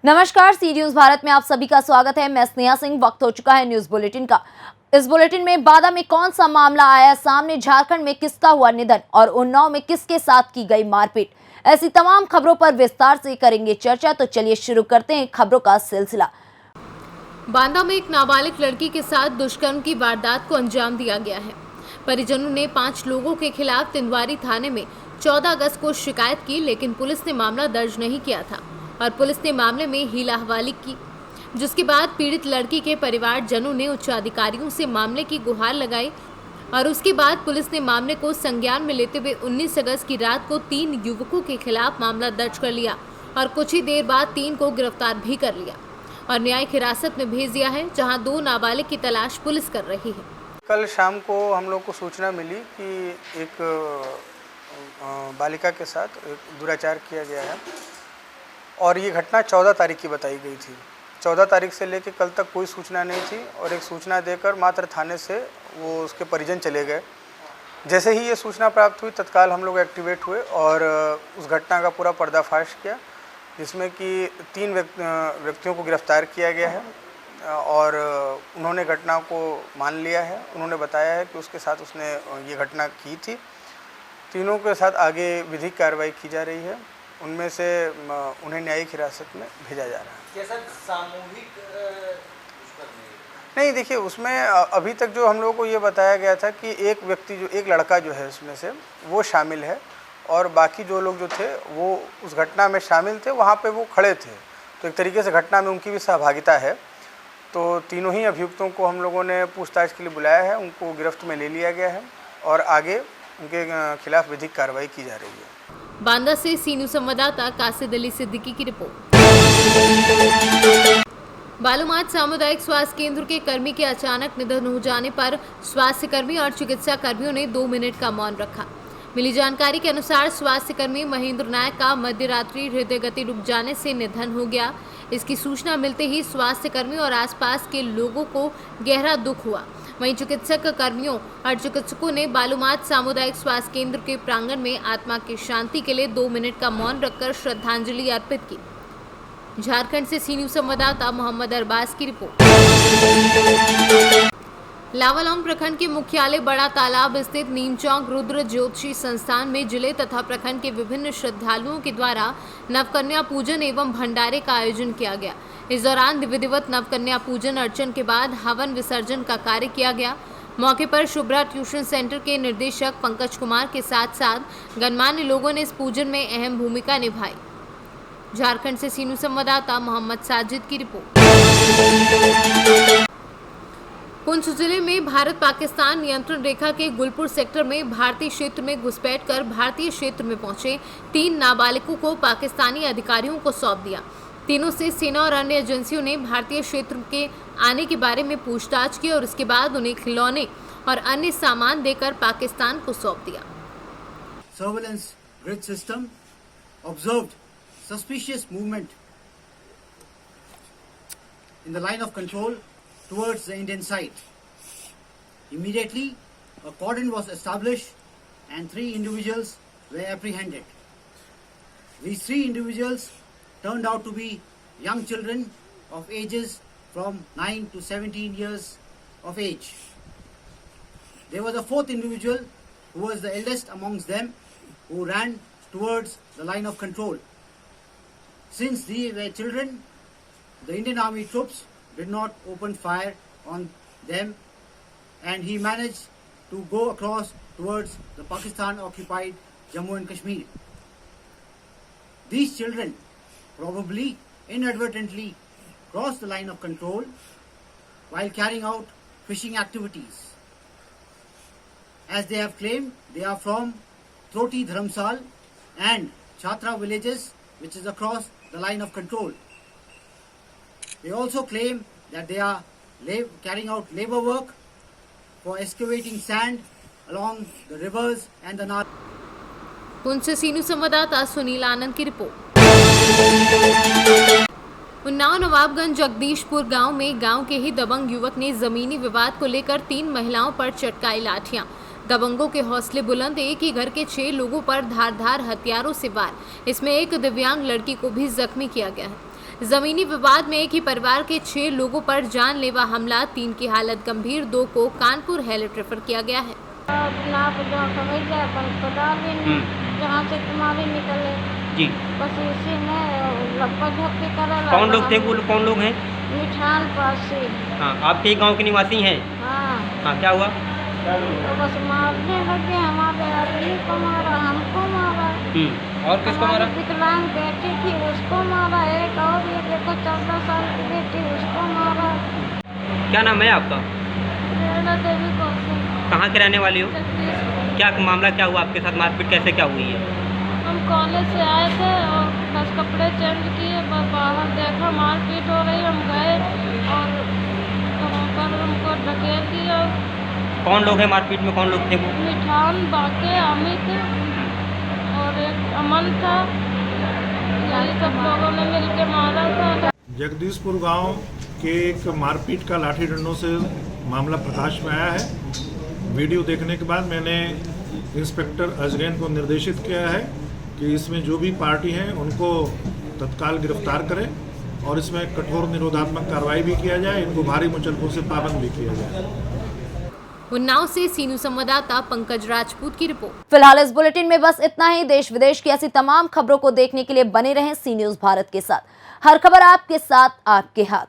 नमस्कार, सी न्यूज भारत में आप सभी का स्वागत है। मैं स्नेहा सिंह। वक्त हो चुका है न्यूज बुलेटिन का। इस बुलेटिन में बादा में कौन सा मामला आया सामने, झारखंड में किसका हुआ निधन और उन्नाव में किसके साथ की गई मारपीट, ऐसी तमाम खबरों पर विस्तार से करेंगे चर्चा। तो चलिए शुरू करते हैं खबरों का सिलसिला। बांदा में एक नाबालिग लड़की के साथ दुष्कर्म की वारदात को अंजाम दिया गया है। परिजनों ने 5 लोगों के खिलाफ तिंदवारी थाने में 14 अगस्त को शिकायत की, लेकिन पुलिस ने मामला दर्ज नहीं किया था और पुलिस ने मामले में हीला हवाली की, जिसके बाद पीड़ित लड़की के परिवारजनों ने उच्च अधिकारियों से मामले की गुहार लगाई और उसके बाद पुलिस ने मामले को संज्ञान में लेते हुए 19 अगस्त की रात को 3 युवकों के खिलाफ मामला दर्ज कर लिया और कुछ ही देर बाद 3 को गिरफ्तार भी कर लिया और न्यायिक हिरासत में भेज दिया है, जहां 2 नाबालिग की तलाश पुलिस कर रही है। कल शाम को हम लोग को सूचना मिली कि एक बालिका के साथ एक दुराचार किया गया है और ये घटना 14 तारीख की बताई गई थी। 14 तारीख से लेकर कल तक कोई सूचना नहीं थी और एक सूचना देकर मात्र थाने से वो उसके परिजन चले गए। जैसे ही ये सूचना प्राप्त हुई तत्काल हम लोग एक्टिवेट हुए और उस घटना का पूरा पर्दाफाश किया, जिसमें कि 3 व्यक्तियों को गिरफ्तार किया गया है और उन्होंने घटना को मान लिया है। उन्होंने बताया है कि उसके साथ उसने ये घटना की थी। तीनों के साथ आगे विधिक कार्रवाई की जा रही है। उनमें से उन्हें न्यायिक हिरासत में भेजा जा रहा है। कैसा सामूहिक नहीं, देखिए उसमें अभी तक जो हम लोगों को ये बताया गया था कि एक लड़का जो है उसमें से वो शामिल है और बाकी जो लोग जो थे वो उस घटना में शामिल थे, वहाँ पे वो खड़े थे। तो एक तरीके से घटना में उनकी भी सहभागिता है। तो तीनों ही अभियुक्तों को हम लोगों ने पूछताछ के लिए बुलाया है, उनको गिरफ्त में ले लिया गया है और आगे उनके खिलाफ विधिक कार्रवाई की जा रही है। बांदा से सी न्यूज संवाददाता कासिद अली सिद्दीकी की रिपोर्ट। बालूमाथ सामुदायिक स्वास्थ्य केंद्र के कर्मी के अचानक निधन हो जाने पर स्वास्थ्य कर्मी और चिकित्सा कर्मियों ने 2 मिनट का मौन रखा। मिली जानकारी के अनुसार स्वास्थ्य कर्मी महेंद्र नायक का मध्य रात्रि हृदय गति रुक जाने से निधन हो गया। इसकी सूचना मिलते ही स्वास्थ्य कर्मी और आसपास के लोगों को गहरा दुख हुआ। वहीं चिकित्सक कर्मियों और चिकित्सकों ने बालूमाथ सामुदायिक स्वास्थ्य केंद्र के प्रांगण में आत्मा की शांति के लिए 2 मिनट का मौन रखकर श्रद्धांजलि अर्पित की। झारखंड से सी न्यूज संवाददाता मोहम्मद अरबाज की रिपोर्ट। लावालौंग प्रखंड के मुख्यालय बड़ा तालाब स्थित नीमचौक रुद्र ज्योतिषी संस्थान में जिले तथा प्रखंड के विभिन्न श्रद्धालुओं के द्वारा नवकन्या पूजन एवं भंडारे का आयोजन किया गया। इस दौरान विधिवत नवकन्या पूजन अर्चन के बाद हवन विसर्जन का कार्य किया गया। मौके पर शुभ्रा ट्यूशन सेंटर के निदेशक पंकज कुमार के साथ साथ गणमान्य लोगों ने इस पूजन में अहम भूमिका निभाई। झारखंड से सी न्यूज संवाददाता मोहम्मद साजिद की रिपोर्ट। पुंछ जिले में भारत पाकिस्तान नियंत्रण रेखा के गुलपुर सेक्टर में भारतीय क्षेत्र में घुसपैठ कर भारतीय क्षेत्र में पहुंचे 3 नाबालिगों को पाकिस्तानी अधिकारियों को सौंप दिया। तीनों से सेना और अन्य एजेंसियों ने भारतीय क्षेत्र के आने के बारे में पूछताछ की और उसके बाद उन्हें खिलौने और अन्य सामान देकर पाकिस्तान को सौंप दिया। Surveillance grid system observed suspicious movement in the line of control towards the Indian side. Immediately, a cordon was established and 3 individuals were apprehended. These 3 individuals turned out to be young children of ages from 9 to 17 years of age. There was a 4th individual who was the eldest amongst them, who ran towards the line of control. Since they were children, the Indian Army troops did not open fire on them and he managed to go across towards the Pakistan occupied Jammu and Kashmir. These children probably inadvertently crossed the line of control while carrying out fishing activities. As they have claimed, they are from Troti Dharamsal and Chhatra villages, which is across the line of control. They also claim that they are carrying out labor work for excavating sand along the rivers and the Nal. Poonch से सी news संवाददाता सुनील आनंद की report. Unnao Nawabganj Jagdishpur गांव में गांव के ही दबंग युवक ने जमीनी विवाद को लेकर 3 महिलाओं पर चटकाई लाठियां। दबंगों के हौसले बुलंद, एक ही घर के 6 लोगों पर धारदार हथियारों से वार। इसमें एक दिव्यांग लड़की को भी जख्मी किया गया है। जमीनी विवाद में एक ही परिवार के 6 लोगों पर जानलेवा हमला, 3 की हालत गंभीर, 2 को कानपुर हेल्थ रेफर किया गया है। जहाँ से तुम्हारे निकले जी, बस इसी में लपक झपकी करे। कौन लोग थे? वो कौन लोग हैं? मिठान पास से। हाँ, आपके गांव के निवासी हैं? हाँ, हाँ, क्या हुआ? तो बस मारने लगे, हमारे आदमी को मारा, हमको मारा। और किसको मारा? हमारी विकलांग बेटी थी उसको मारा, एक और ये देखो 14 साल की बेटी उसको मारा। क्या नाम है आपका? रेणा देवी कौशल। कहाँ के रहने वाली हो? छत्तीसगढ़। क्या मामला क्या हुआ आपके साथ? मारपीट कैसे क्या हुई है? हम कॉलेज से आए थे और बस कपड़े चेंज किए, बस बाहर देखा मारपीट हो रही, हम गए और वहाँ पर हमको ढकेल दिया। कौन लोग हैं मारपीट में? कौन लोग थे वो? मिठान, बाके, अमित और एक अमन था, यही सब लोगों ने मिलके मारा था। जगदीशपुर गांव के एक मारपीट का लाठी डंडों से मामला प्रकाश में आया है। वीडियो देखने के बाद मैंने इंस्पेक्टर अजगैन को निर्देशित किया है कि इसमें जो भी पार्टी हैं उनको तत्काल गिरफ्तार करें और इसमें कठोर निरोधात्मक कार्रवाई भी किया जाए, इनको भारी मुचलकों से पाबंद भी किया जाए। उन्नाव से सीनू संवाददाता पंकज राजपूत की रिपोर्ट। फिलहाल इस बुलेटिन में बस इतना ही। देश विदेश की ऐसी तमाम खबरों को देखने के लिए बने रहें सी न्यूज़ भारत के साथ। हर खबर आपके साथ, आपके हाथ।